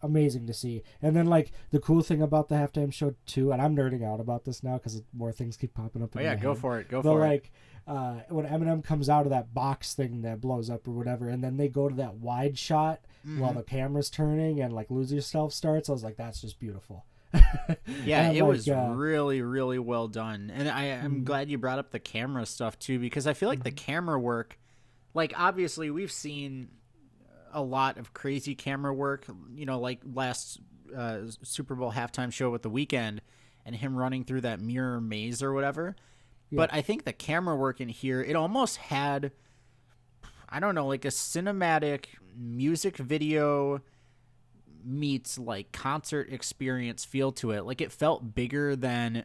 amazing to see. And then like the cool thing about the halftime show too, and I'm nerding out about this now because more things keep popping up. Oh yeah, go for it. But like when Eminem comes out of that box thing that blows up or whatever, and then they go to that wide shot while the camera's turning and like Lose Yourself starts, I was like, that's just beautiful. Yeah, it was really, really well done. And I'm glad you brought up the camera stuff too, because I feel like the camera work, like obviously we've seen a lot of crazy camera work, like last Super Bowl halftime show with The Weeknd and him running through that mirror maze or whatever. Yeah. But I think the camera work in here, it almost had, I don't know, like a cinematic music video meets like concert experience feel to it. Like it felt bigger than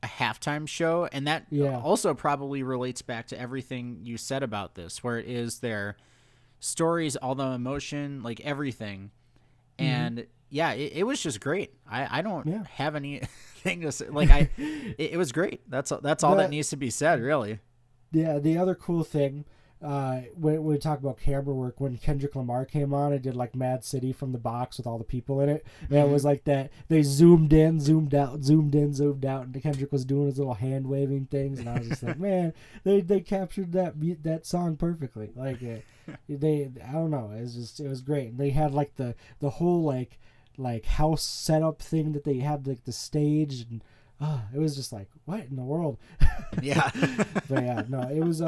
a halftime show. And that also probably relates back to everything you said about this, where it is their stories, all the emotion, like everything. And it was just great. I don't have anything to say. Like it was great. That's all that needs to be said, really. Yeah. The other cool thing, when we talk about camera work, when Kendrick Lamar came on and did like Mad City from the box with all the people in it, and it was like that they zoomed in, zoomed out, zoomed in, zoomed out, and Kendrick was doing his little hand waving things, and I was just like, man, they captured that song perfectly. Like I don't know, it was great. And they had like the whole like house setup thing that they had, like the stage, and it was just like, what in the world? Yeah. But yeah, no, it was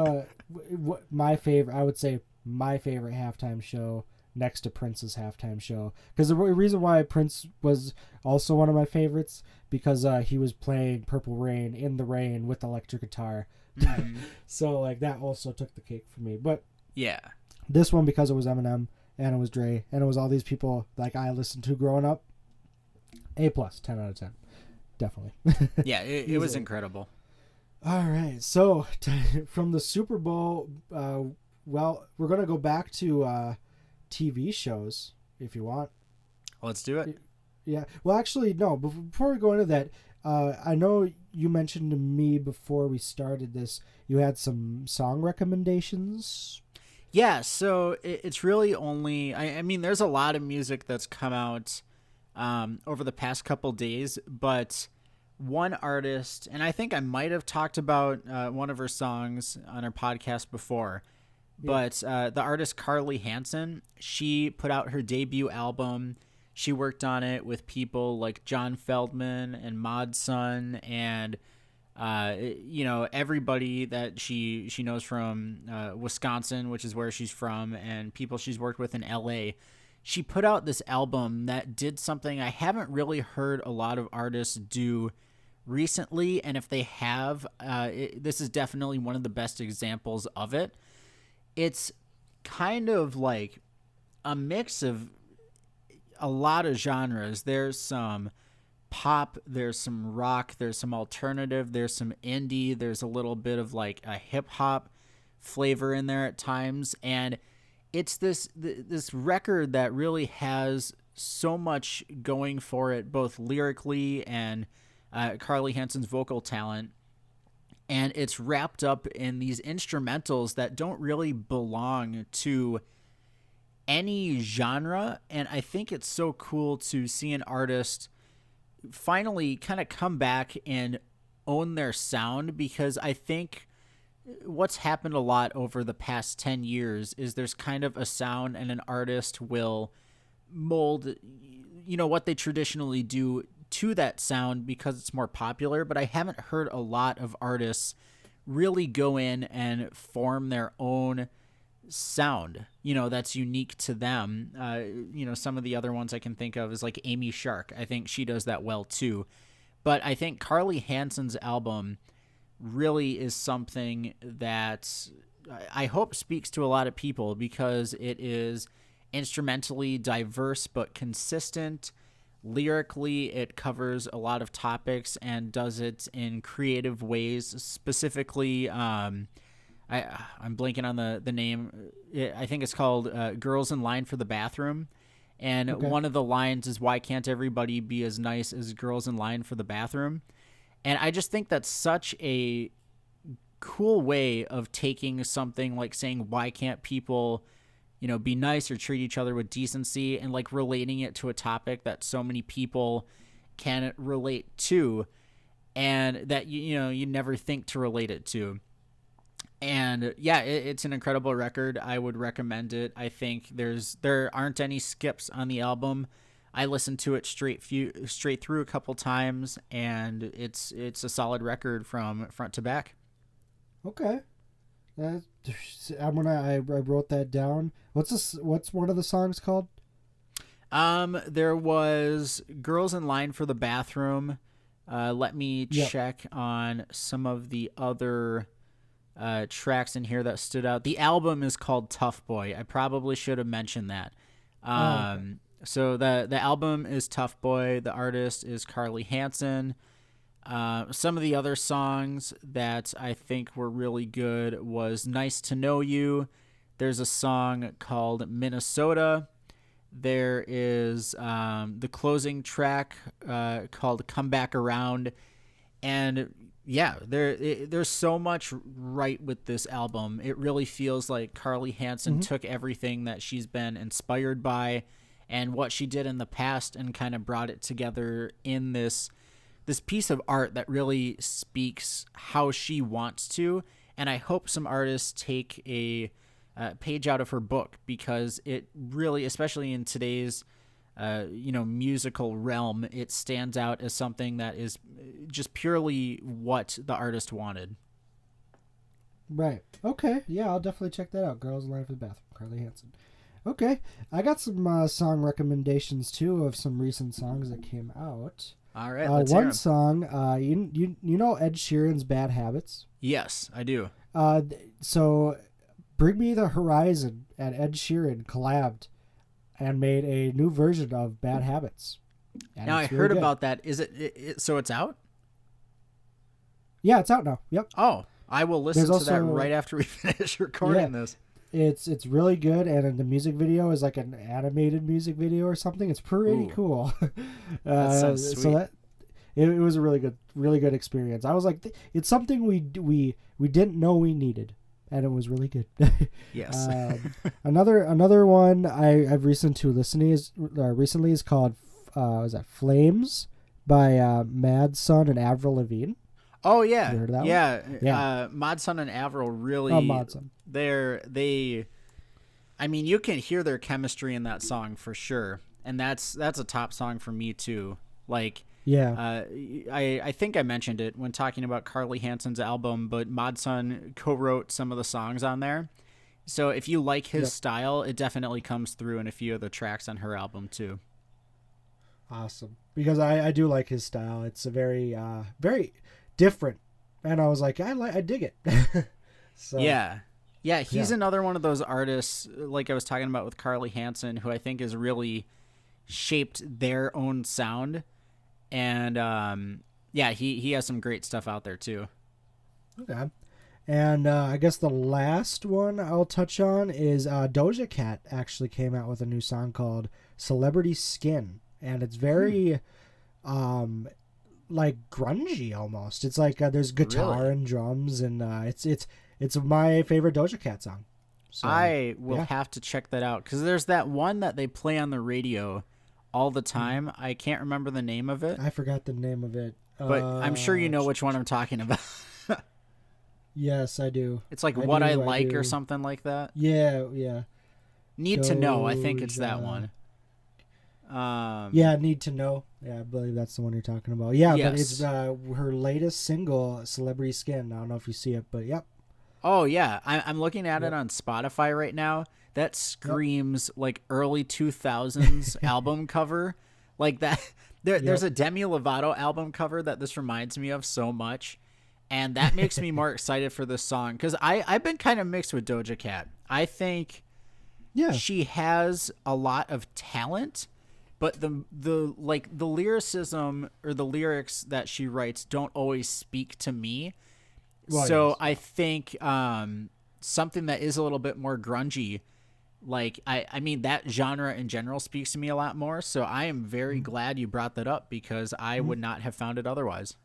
my favorite. I would say my favorite halftime show next to Prince's halftime show, because the reason why Prince was also one of my favorites, because he was playing Purple Rain in the rain with electric guitar. So like that also took the cake for me. But yeah, this one, because it was Eminem and it was Dre and it was all these people like I listened to growing up, A+, 10 out of 10. Definitely. Yeah, it was incredible. All right, so from the Super Bowl, well, we're going to go back to TV shows, if you want. Let's do it. Yeah. Well, actually, no. Before we go into that, I know you mentioned to me before we started this, you had some song recommendations. Yeah, so it's really only... I mean, there's a lot of music that's come out over the past couple days, but one artist, and I think I might have talked about one of her songs on our podcast before, but the artist Carly Hansen, she put out her debut album. She worked on it with people like John Feldman and Mod Sun and everybody that she knows from Wisconsin, which is where she's from, and people she's worked with in LA. She put out this album that did something I haven't really heard a lot of artists do recently, and if they have, this is definitely one of the best examples of it. It's kind of like a mix of a lot of genres. There's some pop, there's some rock, there's some alternative, there's some indie, there's a little bit of like a hip-hop flavor in there at times, and it's this record that really has so much going for it, both lyrically and Carly Hansen's vocal talent. And it's wrapped up in these instrumentals that don't really belong to any genre. And I think it's so cool to see an artist finally kind of come back and own their sound, because I think what's happened a lot over the past 10 years is there's kind of a sound and an artist will mold, what they traditionally do to that sound because it's more popular, but I haven't heard a lot of artists really go in and form their own sound, that's unique to them. Some of the other ones I can think of is like Amy Shark. I think she does that well too. But I think Carly Hansen's album really is something that I hope speaks to a lot of people because it is instrumentally diverse but consistent. Lyrically, it covers a lot of topics and does it in creative ways. Specifically, I'm blanking on the name. I think it's called Girls in Line for the Bathroom. And Okay. one of the lines is, why can't everybody be as nice as girls in line for the bathroom? And I just think that's such a cool way of taking something like saying, why can't people, be nice or treat each other with decency, and like relating it to a topic that so many people can relate to and that, you never think to relate it to. And yeah, it's an incredible record. I would recommend it. I think there aren't any skips on the album. I listened to it straight through a couple times, and it's a solid record from front to back. Okay. I wrote that down. What's one of the songs called? There was Girls in Line for the Bathroom. Let me check on some of the other tracks in here that stood out. The album is called Tough Boy. I probably should have mentioned that. Okay. So the album is Tough Boy. The artist is Carly Hansen. Some of the other songs that I think were really good was Nice to Know You. There's a song called Minnesota. There is the closing track called Come Back Around. And yeah, there's so much right with this album. It really feels like Carly Hansen took everything that she's been inspired by and what she did in the past and kind of brought it together in this piece of art that really speaks how she wants to. And I hope some artists take a page out of her book, because it really, especially in today's musical realm, it stands out as something that is just purely what the artist wanted. Right. Okay. Yeah, I'll definitely check that out. Girls in Line for the Bathroom, Carly Hansen. Okay. I got some song recommendations too of some recent songs that came out. All right. Let's hear 'em. One song, you know Ed Sheeran's Bad Habits? Yes, I do. So Bring Me the Horizon and Ed Sheeran collabed and made a new version of Bad Habits. And now I really heard good. about that. Is it so it's out? Yeah, it's out now. Yep. Oh, I will listen There's to that also- right after we finish recording this. It's really good, and the music video is like an animated music video or something. It's pretty cool. That sounds sweet. So that it was a really good experience. I was like, it's something we didn't know we needed, and it was really good. Yes. Another one I've recently is called was that Flames by Mad Sun and Avril Lavigne. Oh yeah, you heard of that yeah. Yeah. Mod Sun and Avril really. Mod Sun. I mean, you can hear their chemistry in that song for sure, and that's a top song for me too. Like, yeah, I think I mentioned it when talking about Carly Hansen's album, but Mod Sun co-wrote some of the songs on there. So if you like his style, it definitely comes through in a few of the tracks on her album too. Awesome, because I do like his style. It's a very different, and I was like, I dig it. So yeah, he's another one of those artists, like I was talking about with Carly Hansen, who I think has really shaped their own sound, and he has some great stuff out there too. Okay, and I guess the last one I'll touch on is Doja Cat actually came out with a new song called Celebrity Skin, and it's very like grungy almost. It's like there's guitar and drums, and it's my favorite Doja Cat song. So, I will have to check that out, because there's that one that they play on the radio all the time. I can't remember the name of it. I forgot the name of it, but I'm sure you know which one I'm talking about. Yes, I do. It's like What I Like or something like that. Yeah. Need to Know. I think it's that one. Yeah, Need to Know. Yeah, I believe that's the one you're talking about. Yeah, yes. but it's her latest single, Celebrity Skin. I don't know if you see it, but yep. Oh yeah, I'm looking at Yep. it on Spotify right now. That Yep. screams like early 2000s album cover, like that. There's Yep. a Demi Lovato album cover that this reminds me of so much, and that makes me more excited for this song because I've been kind of mixed with Doja Cat. I think Yeah. she has a lot of talent, but the lyricism or the lyrics that she writes don't always speak to me. Well, So yes. I think something that is a little bit more grungy, like I mean that genre in general speaks to me a lot more. So I am very glad you brought that up because I would not have found it otherwise.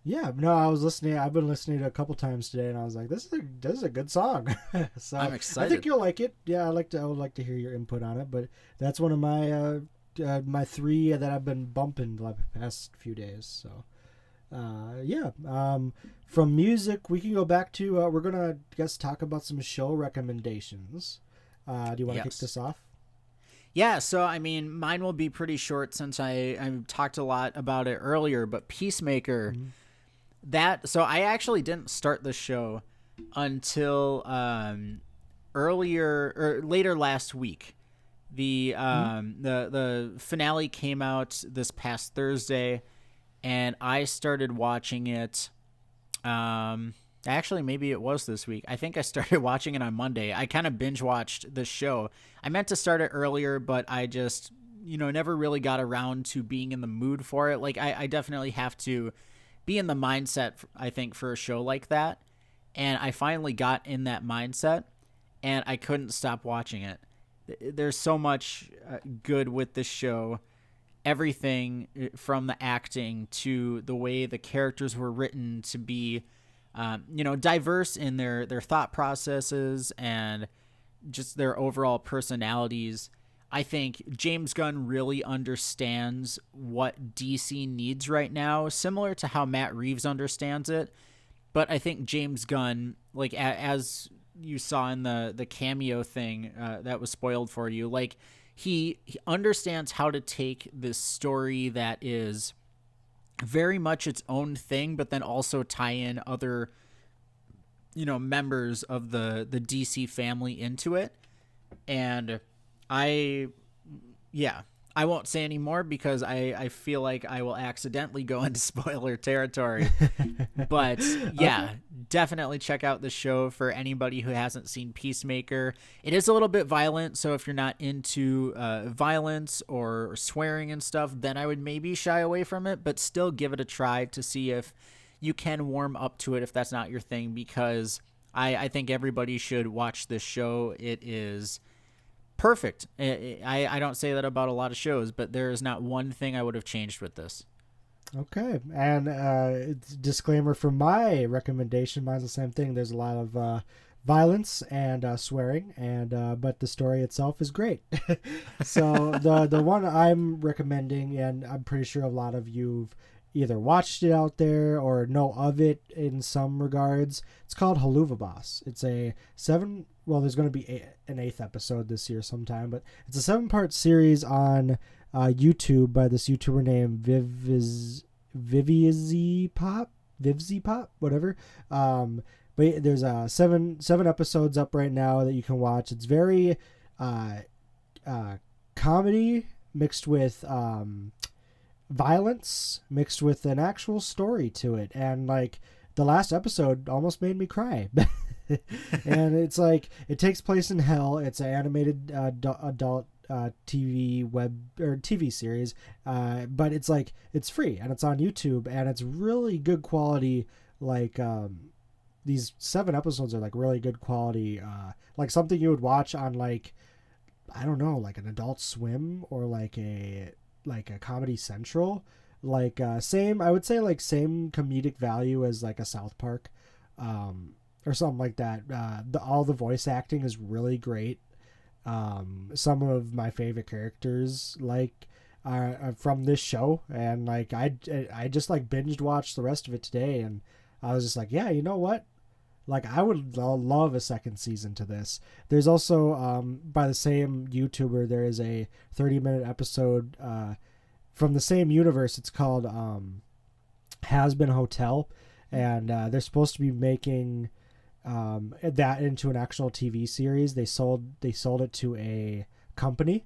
Yeah, no, I was listening. I've been listening to it a couple times today, and I was like, "This is a good song." So I'm I excited. think you'll like it. Yeah, I would like to hear your input on it. But that's one of my three that I've been bumping the past few days. So yeah. From music, we can go back to. We're gonna talk about some show recommendations. Do you want to kick Yes. this off? Yeah, so I mean, mine will be pretty short since I talked a lot about it earlier. But Peacemaker, so I actually didn't start the show until earlier or later last week. The finale came out this past Thursday, and I started watching it. Actually, maybe it was this week. I think I started watching it on Monday. I kind of binge watched the show. I meant to start it earlier, but I just, never really got around to being in the mood for it. Like, I definitely have to be in the mindset, I think, for a show like that. And I finally got in that mindset, and I couldn't stop watching it. There's so much good with this show. Everything from the acting to the way the characters were written to be diverse in their thought processes and just their overall personalities. I think James Gunn really understands what DC needs right now, similar to how Matt Reeves understands it. But I think James Gunn, like as you saw in the cameo thing that was spoiled for you, like he understands how to take this story that is very much its own thing, but then also tie in other, members of the DC family into it. And I won't say any more because I feel like I will accidentally go into spoiler territory. But yeah, Okay. definitely check out the show for anybody who hasn't seen Peacemaker. It is a little bit violent, so if you're not into violence or swearing and stuff, then I would maybe shy away from it, but still give it a try to see if you can warm up to it if that's not your thing, because I think everybody should watch this show. It is perfect. I don't say that about a lot of shows, but there is not one thing I would have changed with this. Okay, and it's disclaimer for my recommendation. Mine's the same thing. There's a lot of violence and swearing, and but the story itself is great. So the one I'm recommending, and I'm pretty sure a lot of you've either watched it out there or know of it in some regards. It's called Haluva Boss. It's a seven. Well, there's going to be an eighth episode this year sometime, but it's a 7-part series on YouTube by this YouTuber named Vivzy Pop, whatever. But there's seven episodes up right now that you can watch. It's very comedy mixed with violence mixed with an actual story to it, and like the last episode almost made me cry. And it's like it takes place in hell. It's an animated adult TV web or TV series, but it's like it's free and it's on YouTube and it's really good quality. Like these 7 episodes are like really good quality, like something you would watch on like I don't know, like an Adult Swim or like a Comedy Central, like same I would say like same comedic value as like a South Park, or something like that. All the voice acting is really great. Some of my favorite characters like are from this show, and like I just like binged watched the rest of it today, and I was just like, yeah, you know what? Like, I would love a second season to this. There's also, by the same YouTuber, there is a 30-minute episode from the same universe. It's called Has Been Hotel, and they're supposed to be making that into an actual TV series. They sold it to a company,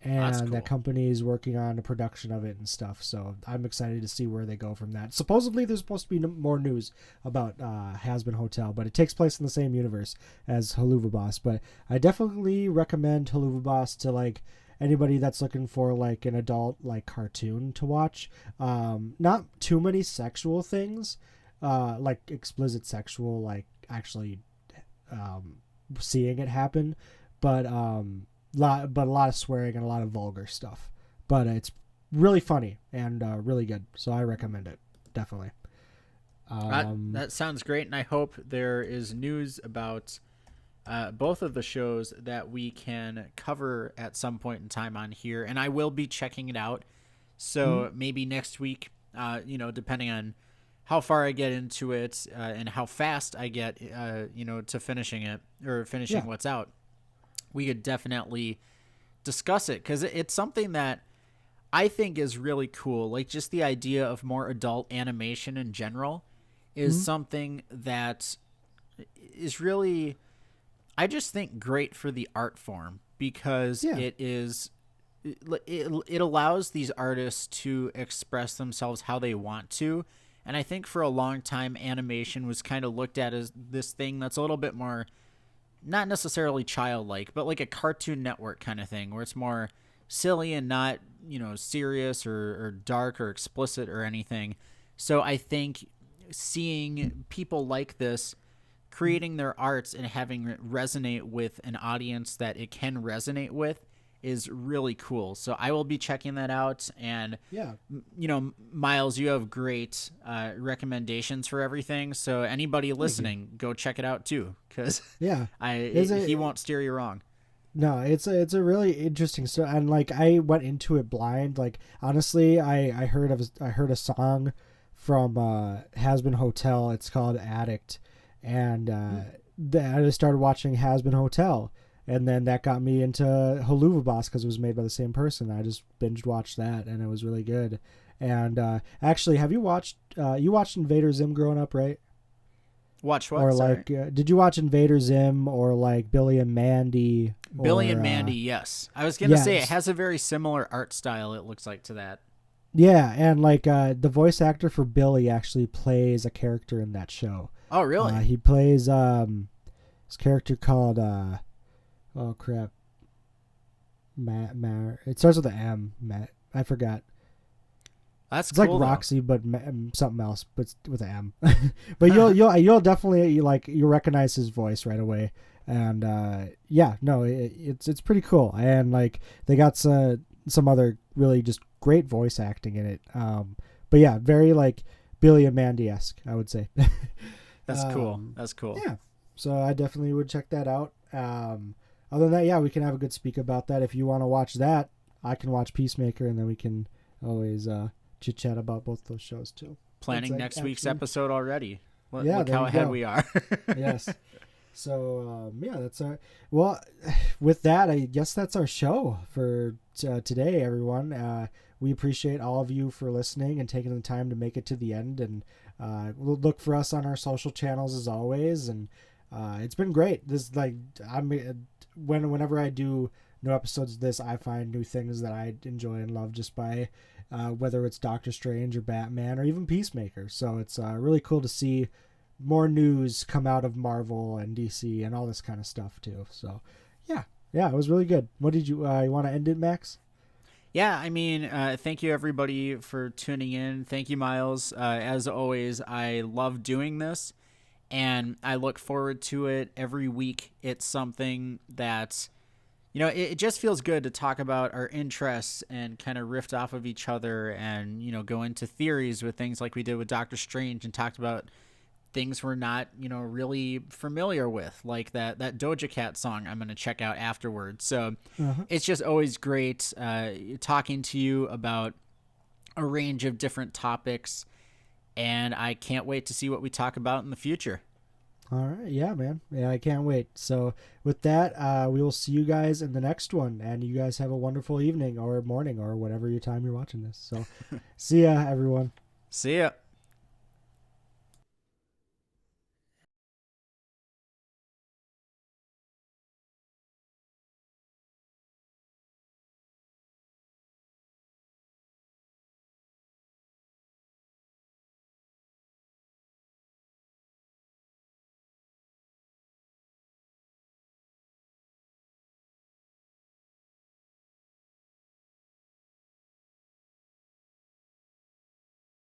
and cool. that company is working on the production of it and stuff. So I'm excited to see where they go from that. Supposedly there's supposed to be more news about Has Been Hotel, but it takes place in the same universe as Haluva Boss. But I definitely recommend Haluva Boss to like anybody that's looking for like an adult like cartoon to watch. Not too many sexual things, like explicit sexual, like actually seeing it happen, but a lot of swearing and a lot of vulgar stuff. But it's really funny and really good, so I recommend it definitely. That sounds great, and I hope there is news about both of the shows that we can cover at some point in time on here, and I will be checking it out. So maybe next week, depending on how far I get into it and how fast I get, to finishing it or finishing what's out, we could definitely discuss it, because it's something that I think is really cool. Like, just the idea of more adult animation in general is something that is really, I just think, great for the art form, because it allows these artists to express themselves how they want to. And I think for a long time, animation was kind of looked at as this thing that's a little bit more, not necessarily childlike, but like a Cartoon Network kind of thing, where it's more silly and not, serious or dark or explicit or anything. So I think seeing people like this creating their arts and having it resonate with an audience that it can resonate with is really cool. So I will be checking that out. And, Miles, you have great recommendations for everything. So anybody listening, go check it out too, because he won't steer you wrong. No, it's a really interesting story, and like I went into it blind. Like, honestly, I heard a song from Has Been Hotel. It's called Addict, and I just started watching Has Been Hotel. And then that got me into Haluva Boss because it was made by the same person. I just binge watched that, and it was really good. And actually, have you watched Invader Zim growing up, right? Watch what? Or Sorry. like, did you watch Invader Zim or like Billy and Mandy? Billy and Mandy, yes. I was gonna say it has a very similar art style. It looks like to that. Yeah, and like the voice actor for Billy actually plays a character in that show. Oh, really? He plays his character called. Oh crap! Matt. It starts with an M. Matt. I forgot. That's it's cool, like Roxy, but something else, but with an M. But you'll definitely you'll recognize his voice right away, and it's pretty cool, and like they got some other really just great voice acting in it. But yeah, very like Billy and Mandy-esque, I would say. That's cool. That's cool. Yeah, so I definitely would check that out. Other than that, we can have a good speak about that. If you want to watch that, I can watch Peacemaker, and then we can always chit-chat about both those shows, too. Planning next week's episode already. Look how ahead we are. Yes. So, that's our... Well, with that, I guess that's our show for today, everyone. We appreciate all of you for listening and taking the time to make it to the end, and we'll look for us on our social channels as always, and it's been great. This whenever I do new episodes of this, I find new things that I enjoy and love just by whether it's Doctor Strange or Batman or even Peacemaker. So it's really cool to see more news come out of Marvel and DC and all this kind of stuff too. So yeah, it was really good. What did you want to end it, Max? Yeah, I mean, thank you everybody for tuning in. Thank you, Miles. As always, I love doing this, and I look forward to it every week. It's something that, it just feels good to talk about our interests and kind of riff off of each other and, go into theories with things like we did with Doctor Strange and talked about things we're not, really familiar with, like that Doja Cat song I'm going to check out afterwards. So it's just always great talking to you about a range of different topics, and I can't wait to see what we talk about in the future. All right, yeah, man. Yeah, I can't wait. So with that, we will see you guys in the next one, and you guys have a wonderful evening or morning or whatever your time you're watching this. So see ya, everyone. See ya.